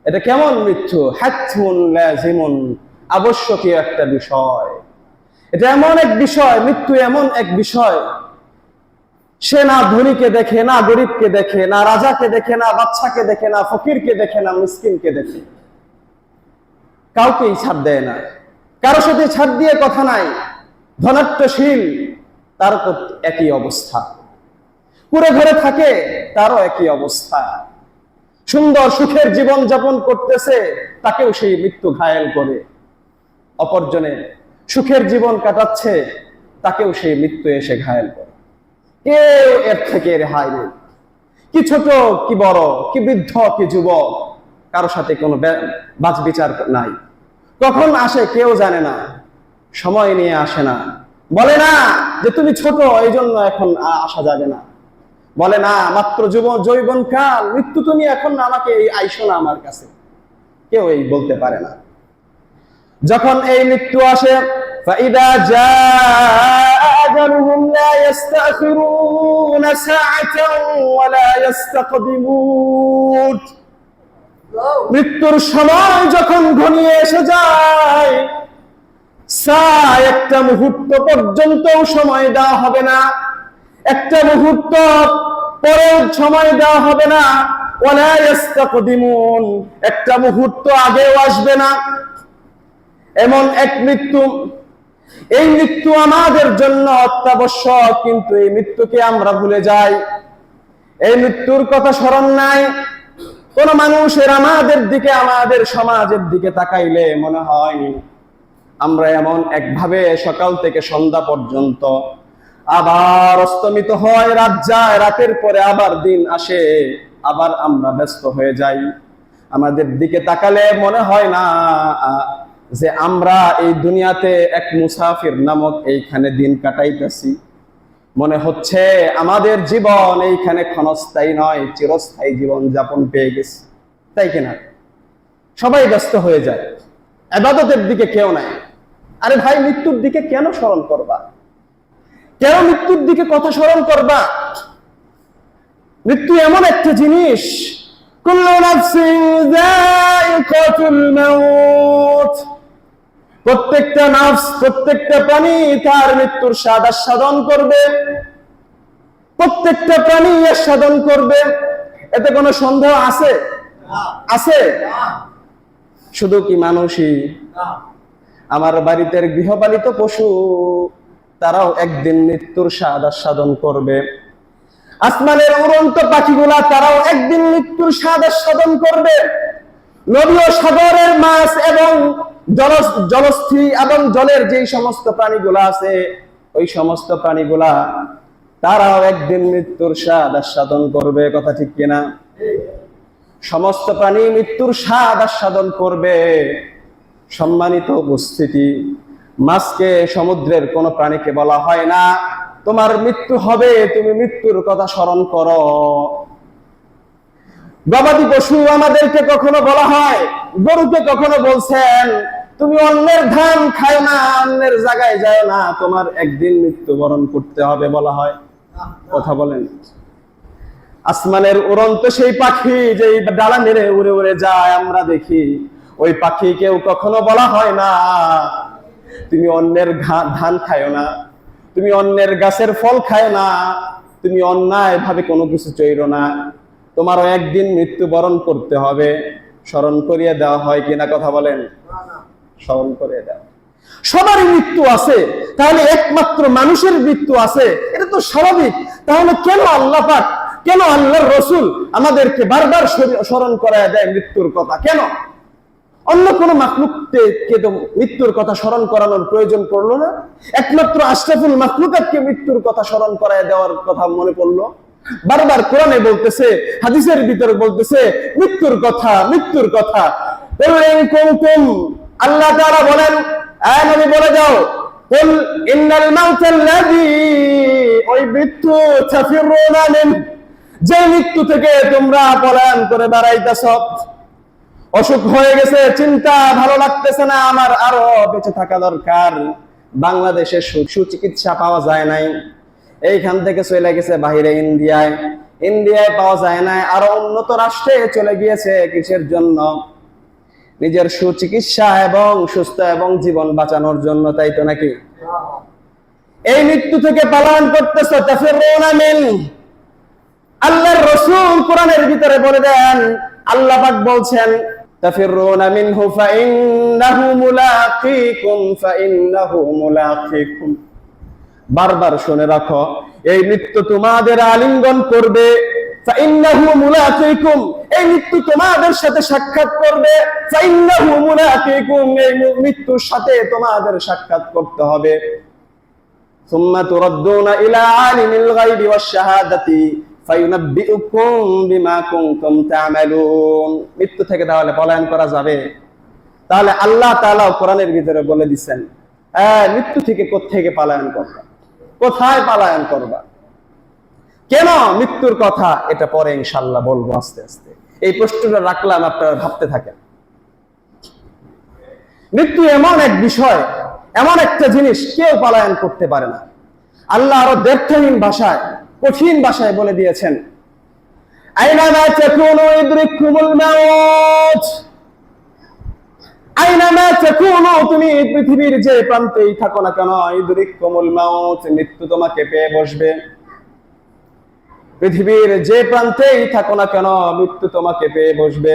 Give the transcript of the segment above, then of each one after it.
এটা কেমন মৃত্যু? হাতমুন লাজিমুন, আবশ্যকীয় একটা বিষয়। এটা এমন এক বিষয়, মৃত্যু এমন এক বিষয়, সে না ধনীকে দেখে, না গরিবকে দেখে, না রাজাকে দেখে, না বাচ্চাকে দেখে, না ফকিরকে দেখে, না মিসকিনকে দেখে, কাউকেই ছাড় দেয় না। কারো সাথে ছাড় দিয়ে কথা নাই। ধনাত্মশীল তার একই অবস্থা, পুরো ঘরে থাকে তারও একই অবস্থা। সুন্দর সুখের জীবন যাপন করতেছে, তাকেও সেই মৃত্যু ঘায়েল করে। অপরজনে সুখের জীবন কাটাচ্ছে, তাকেও সেই মৃত্যু এসে ঘায়েল করে। কেউ এর থেকে রেহাই নেই। কি ছোট কি বড়, কি বৃদ্ধ কি যুবক, কারো সাথে কোনো বাছ বিচার নাই। কখন আসে কেউ জানে না, সময় নিয়ে আসে না। বলে না যে তুমি ছোট এই জন্য এখন আসা যাবে না, বলে না মাত্র যৌবন কাল, মৃত্যু তুমি এখন আমাকে এই আইসো না আমার কাছে, কেউ এই বলতে পারে না। যখন এই মৃত্যু আসে, ফাইদা জাআ আজালুহুম লা ইস্তাখিরুনা সাআতান ওয়া লা ইস্তাকদিমুন। মৃত্যুর সময় যখন ঘনিয়ে এসে যায়, একটা মুহূর্ত পর্যন্ত সময় দেওয়া হবে না, একটা মুহূর্ত পরেও সময় দেওয়া হবে না। ওয়ালা ইস্তাকদিমুন, একটা মুহূর্ত আগেও আসবে না। এমন এক মৃত্যু, এই মৃত্যু আমাদের জন্য অত্যাবশ্যক, কিন্তু এই মৃত্যুকে আমরা ভুলে যাই। এই মৃত্যুর কথা স্মরণ নাই। কোন মানুষের আমাদের দিকে, আমাদের সমাজের দিকে তাকাইলে মনে হয় আমরা এমন একভাবে সকাল থেকে সন্ধ্যা পর্যন্ত, আবার অস্তমিত হয়, রাত যায়, রাতের পরে আবার দিন আসে, আবার আমরা ব্যস্ত হয়ে যাই। আমাদের দিকে তাকালে মনে হয় না যে আমরা এই দুনিয়াতে এক মুসাফির নামক এইখানে দিন কাটাইতেছি। মনে হচ্ছে আমাদের জীবন এইখানে ক্ষণস্থায়ী নয়, চিরস্থায়ী জীবন যাপন পেয়ে গেছি, তাই কিনা? সবাই ব্যস্ত হয়ে যায়, ইবাদতের দিকে কেউ নাই। আরে ভাই, মৃত্যুর দিকে কেন স্মরণ করবা? কেন মৃত্যুর দিকে কথা স্মরণ করবা? মৃত্যু এমন একটা জিনিস, কুল্লু নাফসিন যায়িকাতুল মাউত, প্রত্যেকটা নফস, প্রত্যেকটা প্রাণী তার মৃত্যুর স্বাদ আস্বাদন করবে। প্রত্যেকটা প্রাণী আস্বাদন করবে, এতে কোনো সন্দেহ আছে? আছে? শুধু কি মানুষই? আমার বাড়িতে গৃহপালিত পশু, তারাও একদিন মৃত্যুর স্বাদ আস্বাদন করবে। আসমানের উড়ন্ত পাখিগুলা, তারাও একদিন মৃত্যুর স্বাদ আস্বাদন করবে। নদী ও সাগরের মাছ এবং জলস্থি এবং জলের যে সমস্ত প্রাণীগুলা আছে, ওই সমস্ত প্রাণীগুলা তারাও একদিন মৃত্যুর স্বাদ আস্বাদন করবে। কথা ঠিক কিনা? সমস্ত প্রাণী মৃত্যুর স্বাদ আস্বাদন করবে। সম্মানিত উপস্থিতি, মাছকে, সমুদ্রের কোন প্রাণীকে বলা হয় না তোমার মৃত্যু হবে, তুমি মৃত্যুর কথা স্মরণ করো। গবাদি পশু আমাদেরকে কখনো বলা হয়, গরুকে কখনো বলছেন তুমি অন্যের ধান খায় না, অন্যের জায়গায় যায় না, তোমার একদিন মৃত্যুবরণ করতে হবে বলা হয়? কথা বলেন। আসমানের উড়ন্ত সেই পাখি যে ডালা মেরে উড়ে উড়ে যায়, আমরা দেখি, ওই পাখিকেও কখনো বলা হয় না তুমি অন্যের ধান খায় না, তুমি অন্যের গাছের ফল খায় না, তুমি অন্যায় ভাবে কোনো কিছু চইরো না, তোমারও একদিন মৃত্যুবরণ করতে হবে। স্মরণ করিয়ে দেওয়া হয় কিনা? কথা বলেন। স্মরণ করিয়ে দেওয়া। সবারই মৃত্যু আছে, তাহলে একমাত্র মানুষের মৃত্যু আছে, এটা তো স্বাভাবিক। তাহলে কেন আল্লাহ পাক, কেন আল্লাহর রাসূল আমাদেরকে বারবার স্মরণ করায় দেয় মৃত্যুর কথা? কেন? অন্য কোন মাখলুককে তো মৃত্যুর কথা স্মরণ করানোর প্রয়োজন পড়লো না, একমাত্র আশরাফুল মাখলুকাতকে মৃত্যুর কথা স্মরণ করায় দেওয়ার কথা মনে পড়লো। বারবার কোরআনে বলতেছে, হাদিসের ভিতরে বলতেছে মৃত্যুর কথা, মৃত্যুর কথা। আল্লাহ তাআলা বলেন, আয় নবী বলে যাও, কুল ইন্নাল মাউতাল্লাযী, ওই মৃত্যু, তাফিরুনা মিন, যে মৃত্যু থেকে তোমরা পলায়ন করে বেড়াইতেছ। অসুখ হয়ে গেছে, চিন্তা, ভালো লাগতেছে না, আমার আরো বেঁচে থাকা দরকার। বাংলাদেশে সুচিকিৎসা পাওয়া যায় নাই, এইখান থেকে চলে গেছে বাহিরে ইন্ডিয়ায়, ইন্ডিয়ায় পাওয়া যায় না, আরো উন্নত রাষ্ট্রে চলে গিয়েছে। কিসের জন্য? নিজের সুচিকিৎসা এবং সুস্থ এবং জীবন বাঁচানোর জন্য, তাই তো নাকি? এই মৃত্যু থেকে পালায়ন করতেছে। তাফিরুনা মিন, আল্লাহর রাসূল কোরআনের ভিতরে বলে দেন, আল্লাহ পাক বলছেন তাফিরুনা মিনহু ফাইন্নাহু মুলাকিকুম, ফাইন্নাহু মুলাকিকুম। বারবার শুনে রাখো, এই মৃত্যু তোমাদের আলিঙ্গন করবে। ফাইন্নাহু মুলাকিকুম, এই মৃত্যু তোমাদের সাথে সাক্ষাৎ করবে। ফাইন্নাহু মুলাকিকুম, এই মৃত্যুর সাথে তোমাদের সাক্ষাৎ করতে হবে। সুম্মা তুরাদ্দুনা ইলা আলিমিল গায়বি ওয়াশ শাহাদাতি ফায়ুনাব্বিউকুম বিমা কুনতুম তা'মালুন। মৃত্যু থেকে তাহলে পলায়ন করা যাবে? তাহলে আল্লাহ তাআলা কোরআনের ভিতরে বলে দিবেন, মৃত্যু থেকে কোত্থেকে পালায়ন করবা, কোথায় পালায়ন করবা, কেন মৃত্যুর কথা, এটা পরে ইনশাআল্লাহ বলবো আস্তে আস্তে। এই প্রশ্নটা রাখলাম, আপনারা ভাবতে থাকেন। মৃত্যু এমন এক বিষয়, এমন একটা জিনিস, কেউ পালায়ন করতে পারে না। আল্লাহ আরো দ্ব্যর্থহীন ভাষায়, কঠিন ভাষায় বলে দিয়েছেন, আইনামা তাকুনু ইদরিকুমুল মাউত, আইনামা তাকুনু, তুমি পৃথিবীর যে প্রান্তেই থাকো না কেন, ইদরিকুমুল মাউত, মৃত্যু তোমাকে পেয়ে বসবে। পৃথিবীর যে প্রান্তেই থাকো না কেন, মৃত্যু তোমাকে পেয়ে বসবে।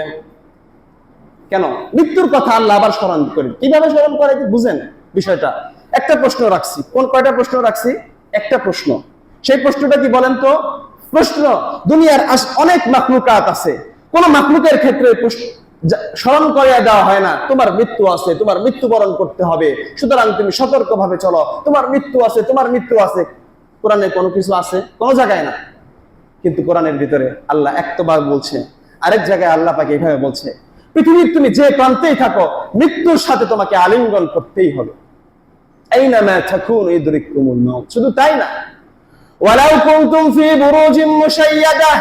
কেন মৃত্যুর কথা আল্লাহ আবার স্মরণ করি? কিভাবে স্মরণ করে বুঝেন বিষয়টা? একটা প্রশ্ন রাখছি। কয়টা প্রশ্ন রাখছি? একটা প্রশ্ন। সেই প্রশ্নটা কি বলেন তো? প্রশ্ন, দুনিয়ার অনেক মাখলুকাত আছে, কোন মাখলুকের ক্ষেত্রে স্মরণ করিয়ে দেওয়া হয় না তোমার মৃত্যু আছে, তোমার মৃত্যুবরণ করতে হবে, সুতরাং তুমি সতর্ক ভাবে চলো, তোমার মৃত্যু আছে, তোমার মৃত্যু আছে। কোরআনে কোনো কিছু আছে? কোনো জায়গায় না। কিন্তু কোরআনের ভিতরে আল্লাহ একবার বলছে, আরেক জায়গায় আল্লাহ পাক এইভাবে বলছে, পৃথিবীর তুমি যে প্রান্তেই থাকো, মৃত্যুর সাথে তোমাকে আলিঙ্গন করতেই হবে। আইনামা তাকুনু ইদরিকুমুল মাউত। শুধু তাই না, ওয়ালাউ কুনতুম ফি বুরুজিন মুশাইয়াদা,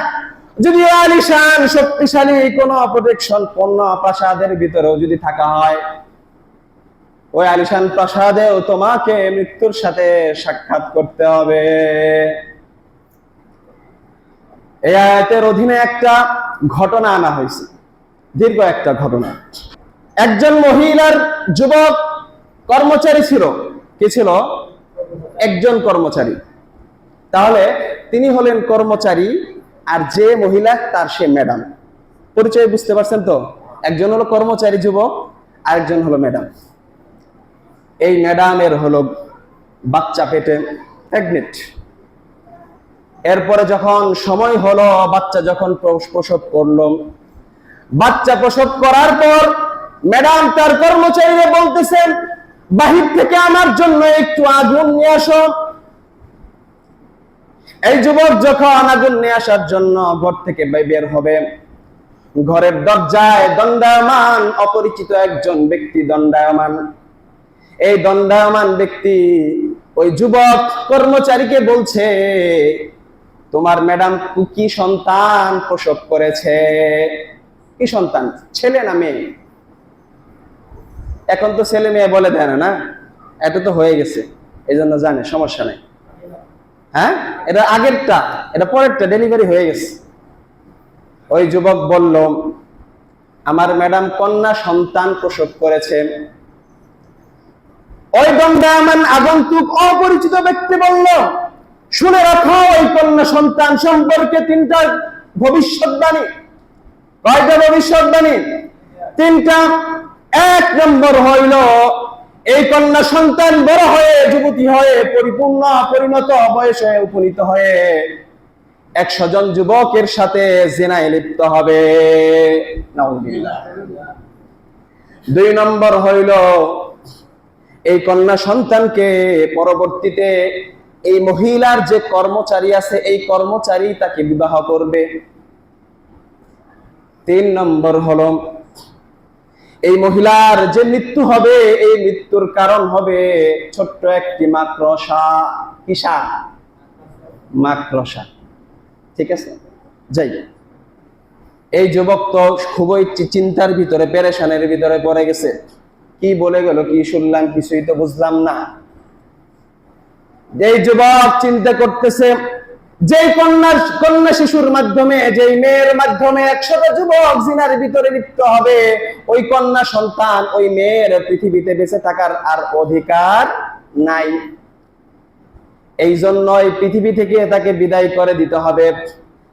যদি আলিশান শক্তিশালী কোন প্রোটেকশন পূর্ণ প্রাসাদের ভিতরেও যদি থাকা হয়, ওই আলিশান প্রাসাদেও তোমাকে মৃত্যুর সাথে সাক্ষাৎ করতে হবে। এই আয়াতের অধীনে একটা ঘটনা আনা হয়েছে, দীর্ঘ একটা ঘটনা। একজন মহিলার যুবক কর্মচারী ছিল। কি ছিল? একজন কর্মচারী। তাহলে তিনি হলেন কর্মচারী, আর যে মহিলা তার সে ম্যাডাম। পরিচয় বুঝতে পারছেন তো? একজন হলো কর্মচারী যুবক, আরেকজন হলো ম্যাডাম। এই ম্যাডামের হলো বাচ্চা পেটে, প্রেগনেন্ট। এরপরে যখন সময় হলো, বাচ্চা যখন প্রসব করলো, বাচ্চা প্রসব করার পর ম্যাডাম তার কর্মচারীরা বলতেছেন, বাহির থেকে আমার জন্য একটু আগুন নিয়ে আসো। এই যুবক যখন আগুন নিয়ে আসার জন্য ঘর থেকে বের হবে, ঘরের দরজায় দণ্ডায়মান অপরিচিত একজন ব্যক্তি দণ্ডায়মান। এই দণ্ডায়মান ব্যক্তি ওই যুবক কর্মচারীকে বলছে, তোমার ম্যাডাম কি সন্তান প্রসব করেছে? কি সন্তান, ছেলে না মেয়ে? এখন তো ছেলে মেয়ে বলে দেয় না, এটা তো হয়ে গেছে, এই জন্য জানে, সমস্যা নেই। হ্যাঁ, এটা আগেরটা, এটা পরেরটা, ডেলিভারি হয়ে গেছে। ওই যুবক বলল, আমার ম্যাডাম কন্যা সন্তান প্রসব করেছে। ওই দণ্ডায়মান আগন্তুক অপরিচিত ব্যক্তি বলল, শুনে রাখো, ওই কন্যা সন্তান সম্পর্কে তিনটা ভবিষ্যৎবাণী। কয়টা ভবিষ্যৎবাণী? তিনটা। এক নম্বর হইল, এই কন্যা সন্তান বড় হয়ে যুবতী হয়ে পরিপূর্ণ পরিণত বয়সে উপনীত হয়ে 100 জন যুবকের সাথে জিনায় লিপ্ত হবে। নাউযুবিল্লাহ। 2 নম্বর হইল, এই কন্যা সন্তানকে পরবর্তীতে এই মহিলার যে কর্মচারী আছে, এই কর্মচারী তাকে বিবাহ করবে। 3 নম্বর হলো, এই মহিলার যে মৃত্যু হবে, এই মৃত্যুর কারণ হবে ছোট্ট একটি মাকড়সা। কিসা? মাকড়সা। ঠিক আছে, যাই। এই যুবক তো খুবই চিন্তার ভিতরে, পেরেশানের ভিতরে পড়ে গেছে। কি বলে গেল, কি শুনলাম, কিছুই তো বুঝলাম না। এই যুবক চিন্তা করতেছে, যেই কন্যা শিশুর মাধ্যমে, যেই মেয়ের মাধ্যমে 100টা যুবক জিনার ভিতরে লিপ্ত হবে, ওই কন্যা সন্তান, ওই মেয়ের পৃথিবীতে বেঁচে থাকার আর অধিকার নাই। এই জন্যই পৃথিবী থেকে তাকে বিদায় করে দিতে হবে।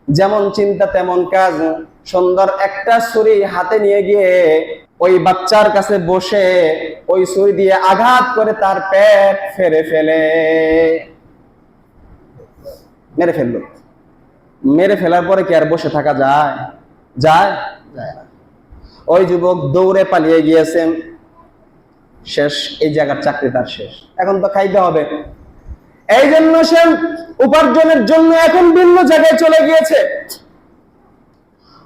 যেমন চিন্তা তেমন কাজ। সুন্দর একটা ছুরি হাতে নিয়ে গিয়ে ওই বাচ্চার কাছে বসে ওই ছুরি দিয়ে আঘাত করে তার পেট মেরে ফেললো। মেরে ফেলার পরে কি আর বসে থাকা যায়? যায় না। ওই যুবক দৌড়ে পালিয়ে গিয়েছেন। শেষ, এই জায়গার চাকরি তার শেষ। এখন তো খাইতে হবে। এই জন্য সে উপার্জনের জন্য এখন ভিন্ন জায়গায় চলে গিয়েছে।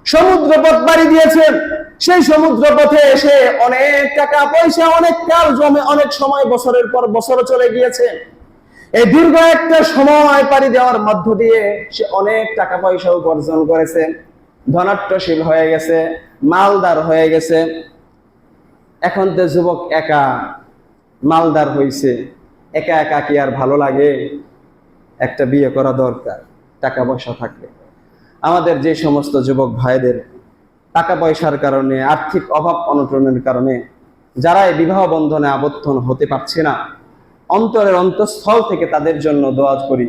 সমুদ্র পথ পাড়ি দিয়েছে। সেই সমুদ্র পথে এসে অনেক টাকা পয়সা, অনেক কাল জমে, অনেক সময়, বছরের পর বছর চলে গিয়েছে। এই দীর্ঘ একটা সময় পাড়ি দেওয়ার মধ্য দিয়ে সে অনেক টাকা পয়সা উপার্জন করেছে, ধনাঢ্যশীল হয়ে গেছে, মালদার হয়ে গেছে। এখন তো যুবক একা, মালদার হয়েছে, একা একা কি আর ভালো লাগে? একটা বিয়ে করা দরকার, টাকা পয়সা থাকলে। আমাদের যে সমস্ত যুবক ভাইদের টাকা পয়সার কারণে, আর্থিক অভাব অনটনের কারণে যারা এই বিবাহ বন্ধনে আবদ্ধ হতে পারছে না, অন্তরের অন্তঃস্থল থেকে তাদের জন্য দোয়া করি,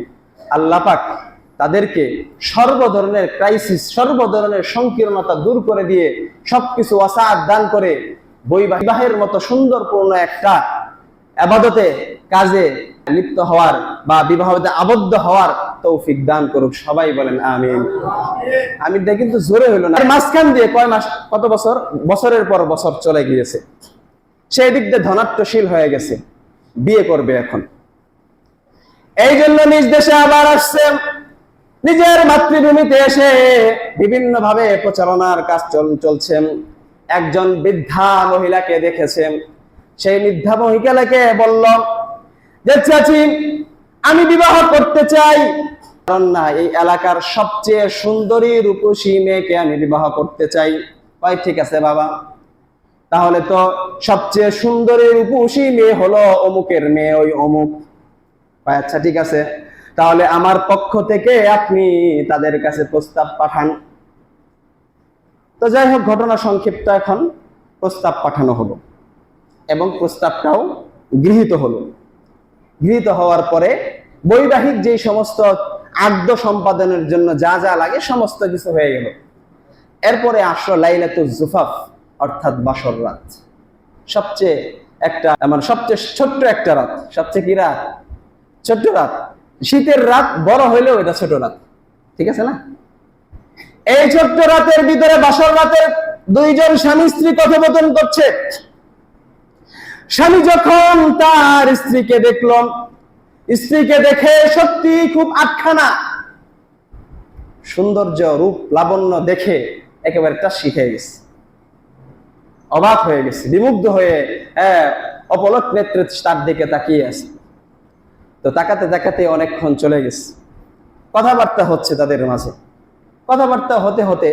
আল্লাহ পাক তাদেরকে সর্ব ধরনের ক্রাইসিস, সর্ব ধরনের সংকীর্ণতা দূর করে দিয়ে সবকিছু ওয়াসাআত দান করে বিবাহের মতো সুন্দরপূর্ণ একটা ইবাদতে কাজে লিপ্ত হওয়ার বা বিবাহতে আবদ্ধ হওয়ার তৌফিক দান করুক। সবাই বলেন আমিন। আমিনটা কিন্তু জোরে হইল না। মাঝখান দিয়ে কয় মাস, কত বছর, বছরের পর বছর চলে গিয়েছে। সেই দিক দিয়ে ধনাঢ্যশীল হয়ে গেছে, বিয়ে করবে এখন। এই জন্য নিজ দেশে আবার আসছে। নিজের মাতৃভূমিতে এসে বিভিন্ন ভাবে প্রচারণার কাজ চলছে। একজন বৃদ্ধা মহিলাকে দেখেছেন। সেই বৃদ্ধা মহিলাকে বলল যে, চাচি, আমি বিবাহ করতে চাই। কারণ না, এই এলাকার সবচেয়ে সুন্দরী রূপসী মেয়েকে আমি বিবাহ করতে চাই। ভাই, ঠিক আছে বাবা, তাহলে তো সবচেয়ে সুন্দরী রূপসী মেয়ে হলো অমুকের মেয়ে, ওই অমুক। আচ্ছা ঠিক আছে, তাহলে আমার পক্ষ থেকে আপনি তাদের কাছে প্রস্তাব পাঠান। তো যাই হোক, ঘটনা সংক্ষিপ্ত, এখন প্রস্তাব পাঠানো হলো এবং প্রস্তাবটাও গৃহীত হলো। গৃহীত হওয়ার পরে বৈবাহিক যে সমস্ত আদ্য সম্পাদনের জন্য যা যা লাগে সমস্ত কিছু হয়ে গেল। এরপরে আসলো লাইলাতুল জুফাফ, অর্থাৎ বাসর রাত। সবচেয়ে ছোট্ট একটা রাত। সবচেয়ে কি রাত? ছোট্ট রাত। শীতের রাত বড় হইলেও এটা ছোট রাত, ঠিক আছে না? এই ছোট্ট রাতের ভিতরে, বাসর রাতের, দুইজন স্বামী স্ত্রী কথোপকথন করছে। স্বামী যখন তার স্ত্রীকে দেখল, স্ত্রীকে দেখে সত্যি খুব আটখানা, সৌন্দর্য, রূপ, লাবণ্য দেখে একেবারে তা শিখে গেছে, অবাক হয়ে গেছে, বিমুগ্ধ হয়ে অপলক নেত্রে তার দিকে তাকিয়ে আছে। তো তাকাতে তাকাতে অনেকক্ষণ চলে গেছে। কথাবার্তা হচ্ছে তাদের মাঝে। কথাবার্তা হতে হতে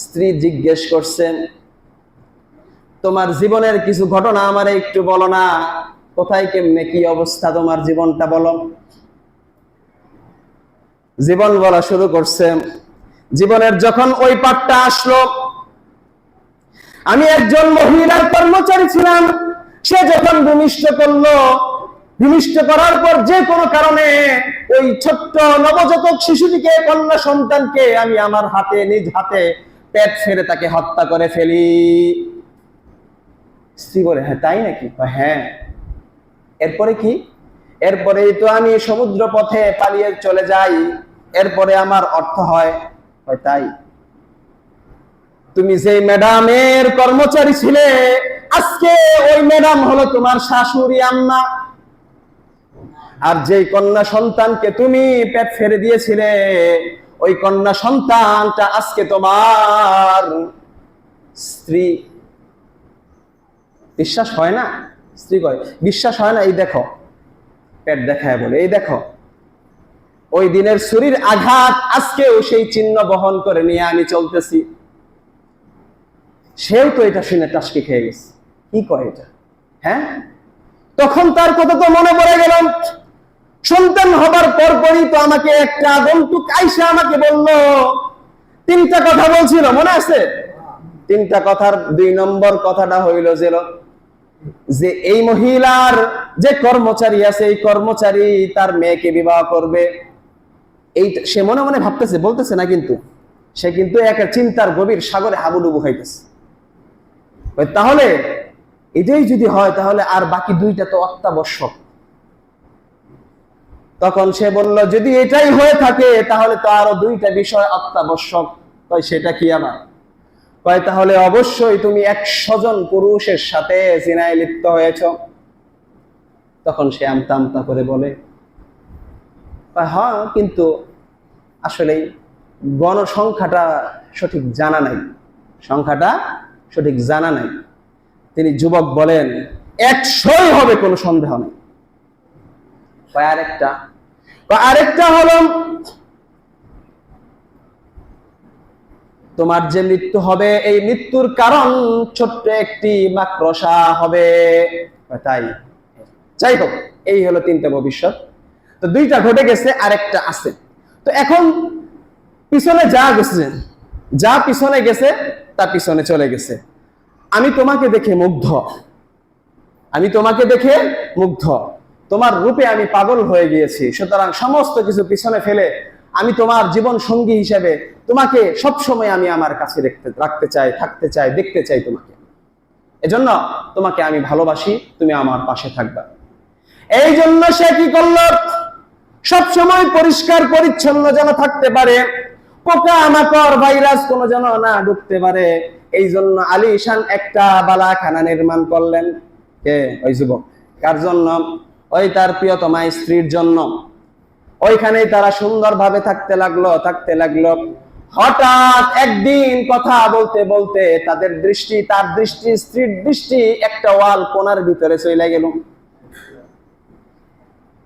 স্ত্রী জিজ্ঞেস করছেন, তোমার জীবনের কিছু ঘটনা আমারে একটু বলো না, কোথায় কেমনে কি অবস্থা তোমার জীবনটা বলো। জীবন বলা শুরু করছে। জীবনের যখন ওই পাঠটা আসলো, আমি একজন মহিলার কর্মচারী ছিলাম। সে যখন ভূমিষ্ঠ করলো, ভূমিষ্ঠ করার পর যে কোনো কারণে ওই ছোট্ট নবজাতক শিশুটিকে, কন্যা সন্তানকে আমি আমার হাতে, নিজ হাতে পেট ফেরে তাকে হত্যা করে ফেলি। স্ত্রী বলে, হ্যাঁ তাই নাকি? হ্যাঁ। এরপরে কি? এরপরেই তো আমি সমুদ্র পথে পালিয়ে চলে যাই। এরপরে আমার অর্থ হয়। তাই? তুমি যে ম্যাডামের কর্মচারী ছিলে, আজকে ওই ম্যাডাম হলো তোমার শাশুড়ি আম্মা। আর যে কন্যা সন্তানকে তুমি পেট ফেরে দিয়েছিলে, ওই কন্যা সন্তানটা আজকে তোমার স্ত্রী। বিশ্বাস হয় না? স্ত্রী কয়, বিশ্বাস হয় না? এই দেখো, পেট দেখায় বলে, এই দেখো, ওই দিনের ছুরির আঘাত আজকেও সেই চিহ্ন বহন করে নিয়ে আমি চলতেছি। সেও তো এটা শুনে টাসকি খেয়ে গেছে। কি কয় এটা? হ্যাঁ, তখন তার কথা তো মনে পড়ে গেল। সন্তান হবার পরপরই তো আমাকে একটা আগন্তুক আইসা আমাকে বলল, তিনটা কথা বলছিল, মনে আছে? তিনটা কথার 2 নম্বর কথাটা হইল যে এই মহিলার যে কর্মচারী আছে, এই কর্মচারী তার মেয়েকে বিবাহ করবে, এই সে মনে মনে ভাবতেছে, বলতেছে না, কিন্তু সে কিন্তু একটা চিন্তার গভীর সাগরে হাবুডুবু খাইতেছে। তাহলে এটাই যদি হয় তাহলে আর বাকি 2টা তো অত্যাবশ্যক। তখন সে বলল, যদি এটাই হয়ে থাকে তাহলে তো আরো 2টা বিষয় অত্যাবশ্যক। কয় সেটা কি আমার? কয় তাহলে অবশ্যই তুমি 100 জন পুরুষের সাথে জিনায় লিপ্ত হয়েছ। তখন সে আমতা আমতা করে বলে, হ্যাঁ, কিন্তু আসলে গণসংখ্যাটা সঠিক জানা নাই, সংখ্যাটা সঠিক জানা নাই। তিনি যুবক বলেন, 100ই হবে, কোনো সন্দেহ নেই। আরেকটা হলো, তোমার যে মৃত্যু হবে এই মৃত্যুর কারণ ছোট্ট একটি মাকড়সা হবে। তাই যাই হোক, এই হলো 3টা ভবিষ্যৎ। তো 2টা ঘটে গেছে, আরেকটা আছে। তো এখন পিছনে যা পিছনে গেছে তা পিছনে চলে গেছে। আমি তোমাকে দেখে মুগ্ধ, তোমার রূপে আমি পাগল হয়ে গিয়েছি। সুতরাং সমস্ত কিছু পিছনে ফেলে আমি তোমার জীবন সঙ্গী হিসেবে তোমাকে সবসময় আমি আমার কাছে রাখতে চাই, থাকতে চাই, দেখতে চাই তোমাকে। এজন্য তোমাকে আমি ভালোবাসি, তুমি আমার পাশে থাকবা। এই জন্য সে কি করলো, সবসময় পরিষ্কার পরিচ্ছন্ন যেন থাকতে পারে, পোকা মাকড় ভাইরাস কোনো যেন না ঢুকতে পারে। এই জন্য আলিশান একটা বালাখানা নির্মাণ করলেন। কে? ওই যুবক। কার জন্য? ওই তার প্রিয়তমা স্ত্রীর জন্য। ওইখানেই তারা সুন্দরভাবে থাকতে লাগলো। হঠাৎ একদিন কথা বলতে বলতে তার দৃষ্টি স্ত্রীর দৃষ্টি একটা ওয়াল কোণার ভিতরে চলে গেল।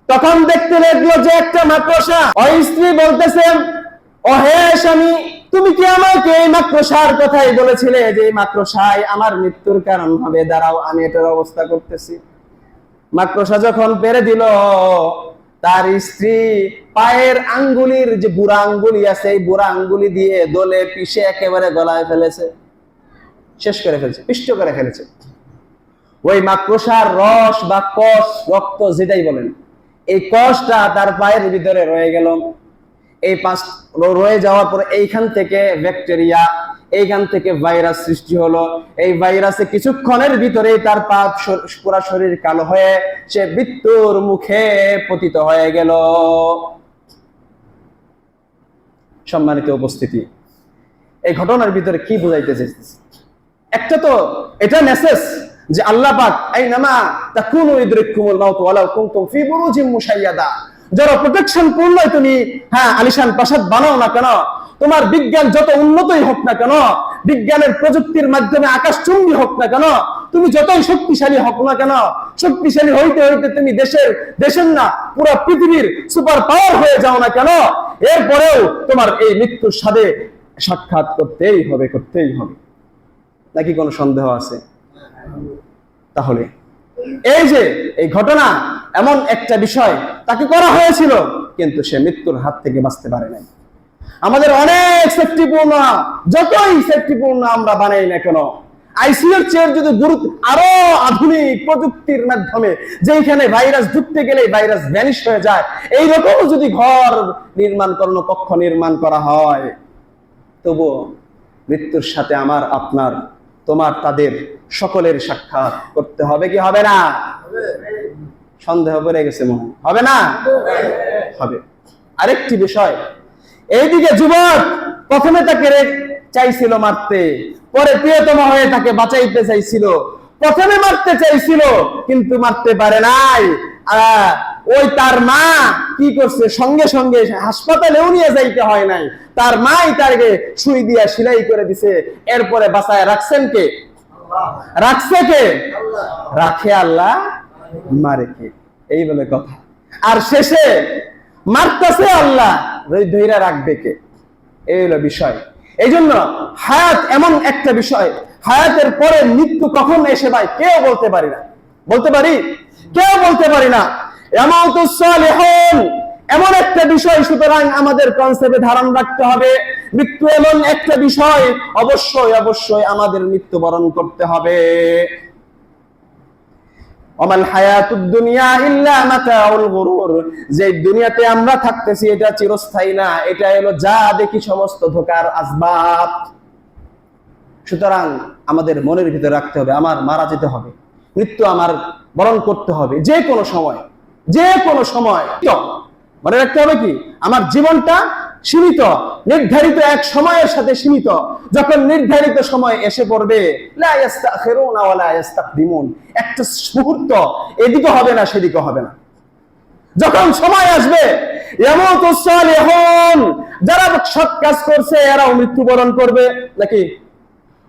তখন দেখতে লাগলো যে একটা মাকড়সা। ওই স্ত্রী বলতেছে, ও হে স্বামী, তুমি কি আমাকে এই মাকড়সার কথাই বলেছিলে যে এই মাকড়সাই আমার মৃত্যুর কারণ হবে? দাঁড়াও, আমি এটার অবস্থা করতেছি। মাকড়সা যখন পেরে দিল, তার স্ত্রী পায়ের আঙ্গুলির যে বুড়া আঙ্গুলি আছে, এই বুড়া আঙ্গুলি দিয়ে দলে পিষে একেবারে গলায় ফেলেছে, শেষ করে ফেলেছে, পিষ্ট করে ফেলেছে। ওই মাকড়সার রস বা কষ, রক্ত যেটাই বলেন, এই কষটা তার পায়ের ভিতরে রয়ে গেল। এই রয়ে যাওয়ার পর এইখান থেকে ব্যাকটেরিয়া, এইখান থেকে ভাইরাস সৃষ্টি হলো। এই ভাইরাসে কিছুক্ষণের ভিতরে তার পা পুরা শরীর কালো হয়ে সে মৃত্যুর মুখে পতিত হয়ে গেল। সম্মানিত উপস্থিতি, এই ঘটনার ভিতরে কি বোঝাইতে চাইতেছে? একটা তো এটা মেসেজ যে আল্লাহ পাক আইনামা তাকুনু ইদরিকুমুল মাউত ওয়ালাউ কুনতুম ফি বুরুজিম মুশাইয়াদা। যারা প্রোটেকশন পূর্ণ তুমি আলিশান প্রাসাদ বানাও না কেন, তোমার বিজ্ঞান যত উন্নতই হোক না কেন, বিজ্ঞানের প্রযুক্তির মাধ্যমে আকাশচুম্বী হোক না কেন, তুমি যতই শক্তিশালী হোক না কেন, শক্তিশালী হইতে হইতে তুমি দেশের না পুরো পৃথিবীর সুপার পাওয়ার হয়ে যাও না কেন, এরপরেও তোমার এই মৃত্যুর সাথে সাক্ষাৎ করতেই হবে। নাকি কোনো সন্দেহ আছে? তাহলে এই যে এই ঘটনা এমন একটা বিষয়, তাকে করা হয়েছিল কিন্তু সে মৃত্যুর হাত থেকে বাঁচতে পারে নাই। আমাদের অনেক সেফটিপূর্ণ, যতই সেফটিপূর্ণ আমরা বানাই না কেন, আইসিইউর চেয়ে যদি আরো আধুনিক প্রযুক্তির মাধ্যমে যেখানে ভাইরাস ঢুকতে গেলে ভাইরাস ভ্যানিশ হয়ে যায়, এইরকম যদি ঘর নির্মাণ করানো, কক্ষ নির্মাণ করা হয়, তবুও মৃত্যুর সাথে আমার, আপনার, তোমার, তাদের সকলের সাক্ষাৎ করতে হবে কি হবে না? সন্দেহ করে গেছে মনে হবে না? হবে। আরেকটি বিষয়, এইদিকে যুবক প্রথমে তাকে চাইছিল মারতে, পরে প্রিয়তম হয়ে তাকে বাঁচাইতে চাইছিল। প্রথমে মারতে চাইছিল কিন্তু মারতে পারে নাই। ওই তার মা কি করছে, সঙ্গে সঙ্গে হাসপাতালেও নিয়ে যাইতে হয় নাই, তার মাই তাকে সুই দিয়া সেলাই করে দিছে। এরপরে বাঁচায় রাখছেন কে? রাখছে কে? রাখে আল্লাহ, মারে কে? এই বলে কথা। আর শেষে মারতেছে আল্লাহ, ধৈর্য রাখবে কে? এই হলো বিষয়। এই জন্য হায়াত এমন একটা বিষয়, হায়াতের পরে মৃত্যু কখন এসে ভাই কেউ বলতে পারি না। বলতে পারি? কেউ বলতে পারি না। ইয়ামাউতুস সালিহুন, এমন একটা বিষয়, সুতরাং আমাদের কনসেপ্টে ধারণ রাখতে হবে মৃত্যু এমন একটা বিষয়, অবশ্যই অবশ্যই আমাদের মৃত্যুবরণ করতে হবে। ওমাল হায়াতুদ দুনিয়া ইল্লা মাতাউল গুরুর, যে দুনিয়াতে আমরা থাকতেছি এটা চিরস্থায়ী না, এটা হলো যা দেখি সমস্ত ধোঁকার আসবাব। সুতরাং আমাদের মনের ভিতরে রাখতে হবে আমার মারা যেতে হবে, মৃত্যু আমার বরণ করতে হবে যে কোনো সময়, যে কোনো সময়। মনে রাখতে হবে কি আমার জীবনটা সীমিত, নির্ধারিত এক সময়ের সাথে সীমিত। যখন নির্ধারিত সময় এসে পড়বে, লা ইস্তাখিরুনা ওয়া লা ইস্তাকদিমুন, একটা মুহূর্ত এদিকে হবে না সেদিকে হবে না। যখন সময় আসবে, ইয়ামুতুস সালিহুন, যারা সৎ কাজ করছে এরাও মৃত্যুবরণ করবে, নাকি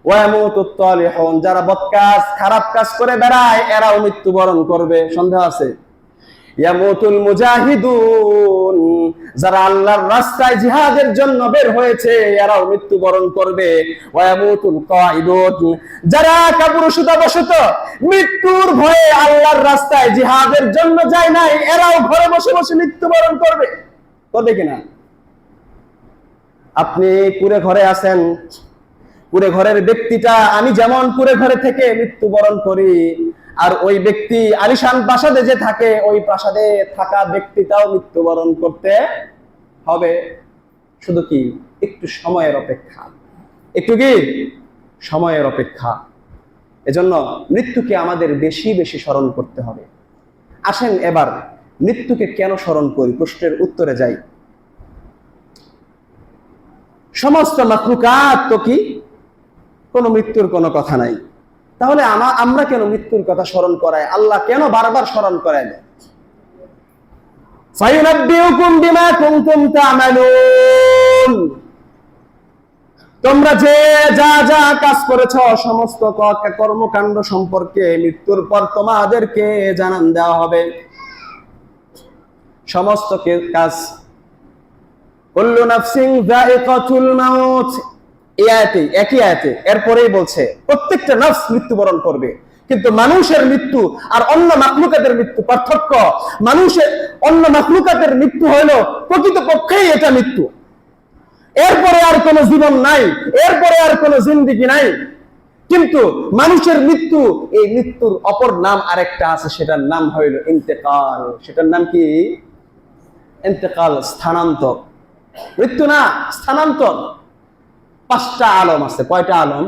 ওয়া ইয়ামুতুত তালিহুন, যারা বদ কাজ খারাপ কাজ করে বেড়ায় এরাও মৃত্যুবরণ করবে। সন্দেহ আছে? ইয়ামুতুল মুজাহিদুন, যারা আল্লাহর রাস্তায় জিহাদের জন্য বের হয়েছে এরাও মৃত্যুবরণ করবে। ওয়া ইয়ামুতুল কাঈদুন, যারা কাপুরুষতাবশত মৃত্যুর ভয়ে আল্লাহর রাস্তায় জিহাদের জন্য যায় নাই এরাও ঘরে বসে বসে মৃত্যুবরণ করবে। করবে কিনা? আপনি কুড়ে ঘরে আছেন, কুড়ে ঘরের ব্যক্তিটা, আমি যেমন কুড়ে ঘরে থেকে মৃত্যুবরণ করি, আর ওই ব্যক্তি আলিশান প্রাসাদে যে থাকে ওই প্রাসাদে থাকা ব্যক্তিটাও মৃত্যুবরণ করতে হবে। শুধু কি একটু সময়ের অপেক্ষা, একটু কি সময়ের অপেক্ষা। এজন্য মৃত্যুকে আমাদের বেশি বেশি স্মরণ করতে হবে। আসেন এবার মৃত্যুকে কেন স্মরণ করি প্রশ্নের উত্তরে যাই। সমস্ত মাখলুকাত তো কি কোনো মৃত্যুর কোনো কথা নাই, তাহলে আমরা কেন মৃত্যুর কথা স্মরণ করাই? আল্লাহ কেন বারবার স্মরণ করায় দেয়? ফায়ুনাব্বিউকুম বিমা কুনতুম তা'মালুন, তোমরা যে যা যা কাজ করেছো সমস্ত কর্মকাণ্ড সম্পর্কে মৃত্যুর পর তোমাদেরকে জানান দেওয়া হবে। সমস্ত কাজ, কুল্লু নাফসিন যায়িকাতুল মাউত, একই আয়াতে এরপরেই বলছে প্রত্যেকটা নফস মৃত্যুবরণ করবে। কিন্তু মানুষের মৃত্যু আর অন্য মাখলুকাতের মৃত্যু পার্থক্য। মানুষের অন্য মাখলুকাতের মৃত্যু হলো প্রকৃতপক্ষেই এটা মৃত্যু, এরপরে আর কোনো জীবন নাই, এরপরে আর কোনো জিন্দেগি নাই। কিন্তু মানুষের মৃত্যু, এই মৃত্যুর অপর নাম আরেকটা আছে, সেটার নাম হইল ইন্তেকাল। সেটার নাম কি? ইন্তেকাল, স্থানান্তর। মৃত্যু না, স্থানান্তর। পাঁচটা আলম আছে। কয়টা আলম?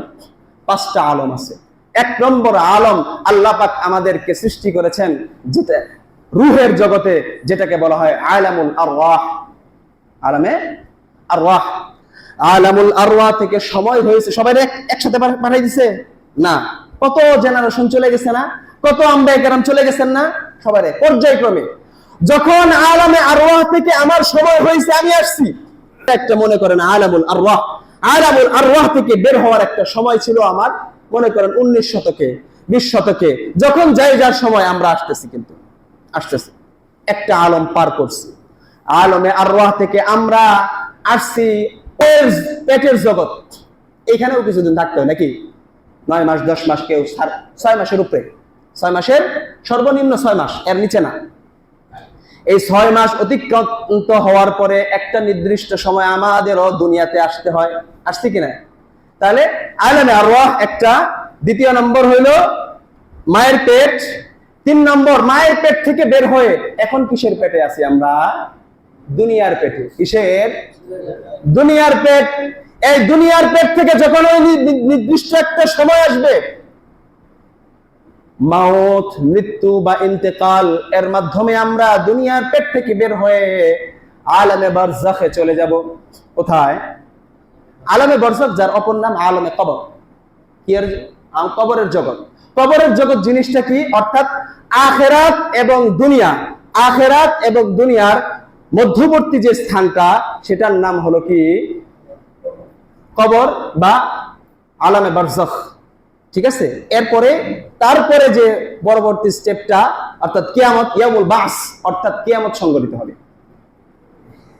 পাঁচটা আলম আছে। এক নম্বর আলম আল্লাহ পাক আমাদেরকে সৃষ্টি করেছেন যেটা রূহের জগতে, যেটাকে বলা হয় আলামুল আরওয়াহ। আলামে আরওয়াহ, আলামুল আরওয়াহ থেকে সময় হয়েছে সবাই একসাথে পাঠাই দিছে না? কত জেনারেশন চলে গেছে না? কত আম্বিয়া কেরাম চলে গেছেন না? সবাই পর্যায়ক্রমে। যখন আলামে আরওয়াহ থেকে আমার সময় হয়েছে, আমি আসছি, একটা মনে করেন আলামুল আরওয়াহ, আলামুল আরওয়াহ থেকে বের হওয়ার একটা সময় ছিল আমার, মনে করেন 19 শতকে 20 শতকে, যখন যাই যার সময় আমরা আসতেছি, কিন্তু আসতেছি একটা আলম পার করছি। আলমে আরওয়াহ থেকে আমরা আসছি পেটের জগৎ। এখানেও কিছুদিন থাকতে হয় নাকি? 9 মাস 10 মাস, কেউ 6 মাসের উপরে, 6 মাসের সর্বনিম্ন 6 মাস, এর নিচে না। এই 6 মাস অতিক্রান্ত হওয়ার পরে একটা নির্দিষ্ট সময় আমাদেরও দুনিয়াতে আসতে হয়। আসছে কিনা? তাহলে আলামে আরওয়াহ একটা। দ্বিতীয় নম্বর হইল মায়ের পেট। 3 নম্বর মায়ের পেট থেকে বের হয়ে এখন কিসের পেটে আছি আমরা? দুনিয়ার পেটে। কিসের? দুনিয়ার পেট। এই দুনিয়ার পেট থেকে যখন ওই নির্দিষ্ট একটা সময় আসবে, মাউত, মৃত্যু বা ইন্তেকাল, এর মাধ্যমে আমরা দুনিয়ার পেট থেকে বের হয়ে আলামে বারজাখে চলে যাব। কোথায়? আলামে বারজাখ, যার অপর নাম আলামে কবর। কি? কবরের জগৎ। কবরের জগৎ জিনিসটা কি? অর্থাৎ আখিরাত এবং দুনিয়া, আখিরাত এবং দুনিয়ার মধ্যবর্তী যে স্থানটা, সেটার নাম হলো কি? কবর বা আলামে বারজাখ। ঠিক আছে? তারপরে যে পরবর্তী স্টেপটা, অর্থাৎ কিয়ামত, ইয়াউমুল বাস, অর্থাৎ কিয়ামত সংঘটিত হবে।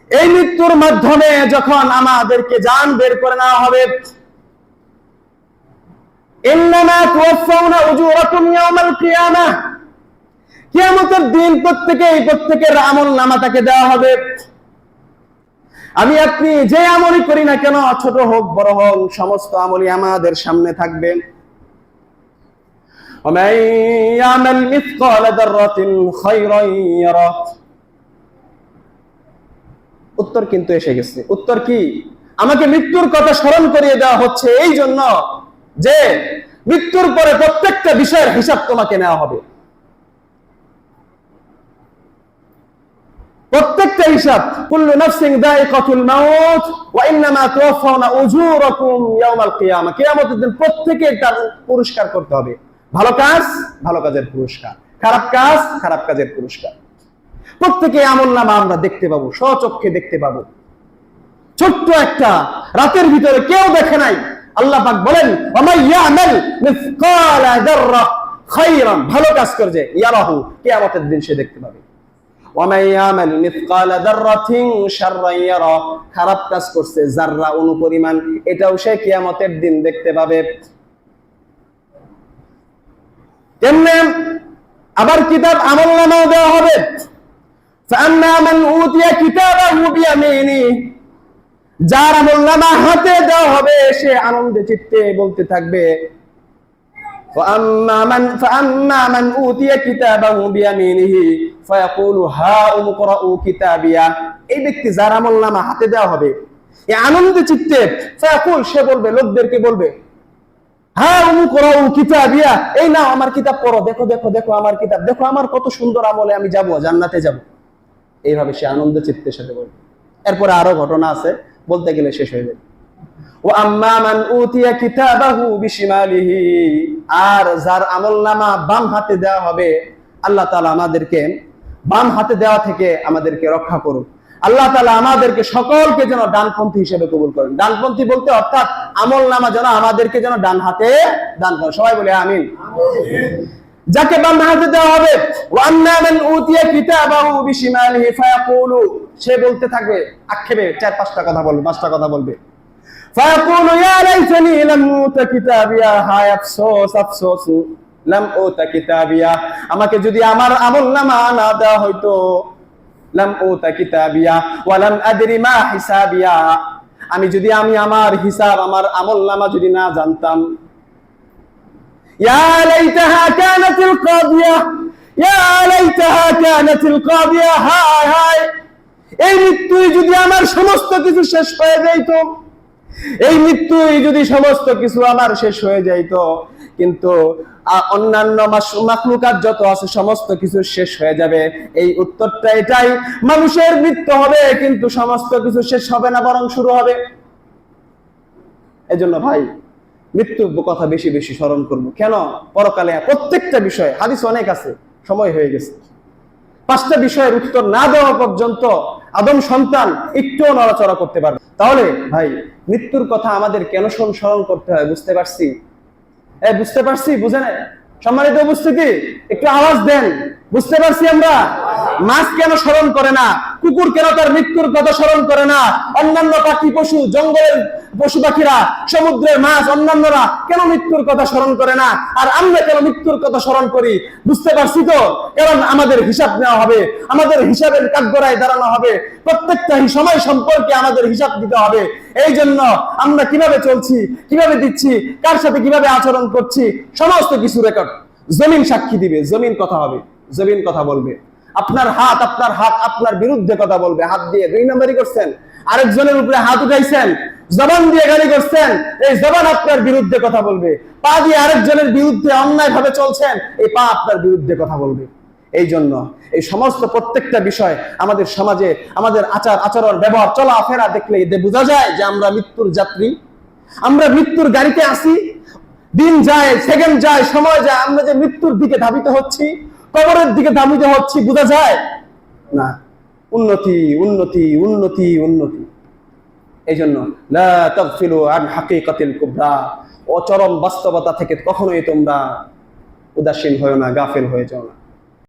এই মৃত্যুর মাধ্যমে যখন আমাদেরকে জান বের করে নেওয়া হবে, ইন্নামা তুওয়াফাউনা উজুরাকুম ইয়াউমাল কিয়ামাহ, কিয়ামতের দিন প্রত্যেকের আমল নামা তাকে দেওয়া হবে। আমি আপনি যে আমলই করি না কেন, ছোট হোক বড় হোক, সমস্ত আমলই আমাদের সামনে থাকবে। ومن يعمل مثقال ذرة خيرا يره। উত্তর কিন্তু এসে গেছে। উত্তর কি? আমাকে মৃত্যুর কথা স্মরণ করিয়ে দেওয়া হচ্ছে এই জন্য যে মৃত্যুর পরে প্রত্যেকটা বিষয়ের হিসাব তোমাকে নেওয়া হবে। প্রত্যেকটা হিসাব। কুল্লু নাফসিন যায়িকাতুল মাউত ওয়া ইন্নামা তুওয়াফাউনা উজুরাকুম ইয়াওমাল কিয়ামা। কিয়ামতের দিন প্রত্যেককে তার পুরস্কার করতে হবে। ভালো কাজ ভালো কাজের পুরস্কার, খারাপ কাজ খারাপ কাজের পুরস্কার। প্রত্যেকে আমলনামা আমরা দেখতে পাবো, স্বচক্ষে দেখতে পাবো। ছোট্ট একটা রাতের ভিতরে কেউ দেখে নাই। আল্লাহ পাক বলেন ওয়া ইয়ামাল মিসকালা যাররা খায়রান, ভালো কাজ করছে ইয়ারাহু, কিয়ামতের দিন সে দেখতে পাবে। ওয়া ইয়ামাল মিসকালা যাররাতিন শাররান ইয়ারা, খারাপ কাজ করছে যাররা অনুপরিমাণ, এটাও সে কিয়ামতের দিন দেখতে পাবে। কেমনে? আবার কিতাব আমলনামাও দেওয়া হবে। ফাআম্মা মান উতিয়া কিতাবাহু বিয়ামিনি, যার আমলনামা হাতে দেওয়া হবে সে আনন্দে চিত্তে বলতে থাকবে ফাআম্মা মান উতিয়া কিতাবাহু বিয়ামিনিহি ফায়াকুলু হাউম ইকরাউ কিতাবিয়া। এই ব্যক্তি যার আমলনামা হাতে দেওয়া হবে, এই আনন্দে চিত্তে ফায়াকুল, সে বলবে, লোকদেরকে বলবে, হাউম ইকরাউ কিতাবিয়া, এই নাও আমার কিতাব পড়ো, দেখো দেখো দেখো আমার কিতাব, দেখো আমার কত সুন্দর আমলে আমি যাব, জান্নাতে যাব। এইভাবে সে আনন্দ চিত্তের সাথে বলবে। এরপরে আরো ঘটনা আছে, বলতে গেলে শেষ হয়ে যাবে। ওয়া আম্মা মান উতিয়া কিতাবাহু বিশিমালিহি, আর যার আমলনামা বাম হাতে দেওয়া হবে, আল্লাহ তাআলা আমাদেরকে বাম হাতে দেওয়া থেকে আমাদেরকে রক্ষা করুন। আল্লাহ তাআলা আমাদেরকে সকলকে যেন ডানপন্থী হিসেবে কবুল করেন। ডানপন্থী বলতে অর্থাৎ আমলনামা যেন আমাদেরকে যেন ডান হাতে দান করেন। সবাই বলে আমিন। যাকে বাম হাতে দেওয়া হবে, ওয়া আম্মা মান উতিয়া কিতাবাহু বিশিমালিহি ফায়াকুলু, সে বলতে থাকবে, আক্ষেপে 4-5টা কথা বলবে, 5টা কথা বলবে। ফায়াকুলু ইয়া লাইতানি লাম উতা কিতাবিয়া, হায় আফসোস আফসোস, লাম উতা কিতাবিয়া, আমাকে যদি আমার আমলনামা না দেওয়া হইতো, লাম উতা কিতাবিয়া ওয়া লাম আদরি মা হিসাবিয়া, আমি যদি আমার হিসাব, আমার আমলনামা যদি না জানতাম। ইয়া লাইতাহা কানাতিল কাদিয়া, ইয়া লাইতাহা কানাতিল কাদিয়া, হায় হায়, এই মৃত্যুই যদি আমার সমস্ত কিছু শেষ হয়ে যাইতো, এই মৃত্যুই যদি সমস্ত কিছু আমার শেষ হয়ে যাইতো। কিন্তু অন্যান্য মাখলুকাত যত আছে সমস্ত কিছু শেষ হয়ে যাবে। এই উত্তরটা এটাই, মানুষের মৃত্যু হবে কিন্তু সমস্ত কিছু শেষ হবে না, বরং শুরু হবে। এজন্য ভাই মৃত্যুর কথা বেশি বেশি স্মরণ করবো। কেন? পরকালে প্রত্যেকটা বিষয়, হাদিস অনেক আছে, সময় হয়ে গেছে। 5টা বিষয়ের উত্তর না দেওয়া পর্যন্ত আদম সন্তান একটুও নড়াচড়া করতে পারবে। তাহলে ভাই মৃত্যুর কথা আমাদের কেন স্মরণ করতে হয়? বুঝতে পারছি? বুঝতে পারছি? বুঝেন? সম্মানিত উপস্থিতি, একটু আওয়াজ দেন। বুঝতে পারছি আমরা? মাছ কেন স্মরণ করে না? কুকুর কেন তার মৃত্যুর কথা স্মরণ করে না? অন্যান্য পাখি পশু, জঙ্গলের পশু পাখিরা, সমুদ্রের মাছ, অন্যান্যরা কেন মৃত্যুর কথা স্মরণ করে না? আর আমরা কেন মৃত্যুর কথা স্মরণ করি? বুঝতে পারছি তো? কারণ আমাদের হিসাব নেওয়া হবে, আমাদের হিসাবের কাঠগড়ায় দাঁড়ানো হবে, প্রত্যেকটা সময় সম্পর্কে আমাদের হিসাব দিতে হবে। এই জন্য আমরা কিভাবে চলছি, কিভাবে দিচ্ছি, কার সাথে কিভাবে আচরণ করছি, সমস্ত কিছু রেকর্ড জমিন সাক্ষী দিবে। জমিন কথা হবে, জমিন কথা বলবে। আপনার হাত আপনার বিরুদ্ধে কথা বলবে। হাত দিয়ে 2 নম্বরই করছেন, আরেকজনের উপরে হাত উঠাইছেন, জবান দিয়ে গালি করছেন, এই জবান আপনার বিরুদ্ধে কথা বলবে। পা দিয়ে আরেকজনের বিরুদ্ধে অন্যায় ভাবে চলছেন, এই পা আপনার বিরুদ্ধে কথা বলবে। এই জন্য এই সমস্ত প্রত্যেকটা বিষয় আমাদের সমাজে, আমাদের আচরণ, ব্যবহার, চলাফেরা দেখলে বোঝা যায় যে আমরা মৃত্যুর যাত্রী, আমরা মৃত্যুর গাড়িতে আসি। দিন যায়, সেকেন্ড যায়, সময় যায়, আমরা যে মৃত্যুর দিকে ধাবিত হচ্ছি, কবরের দিকে ধাবিত হচ্ছি, বোঝা যায় না। উন্নতি উন্নতি উন্নতি উন্নতি। এই জন্য লা তাগফিলু আন হাকিকাতিল কুবরা, অচরম বাস্তবতা থেকে কখনোই তোমরা উদাসীন হয়েও না, গাফিল হয়ে যাও না।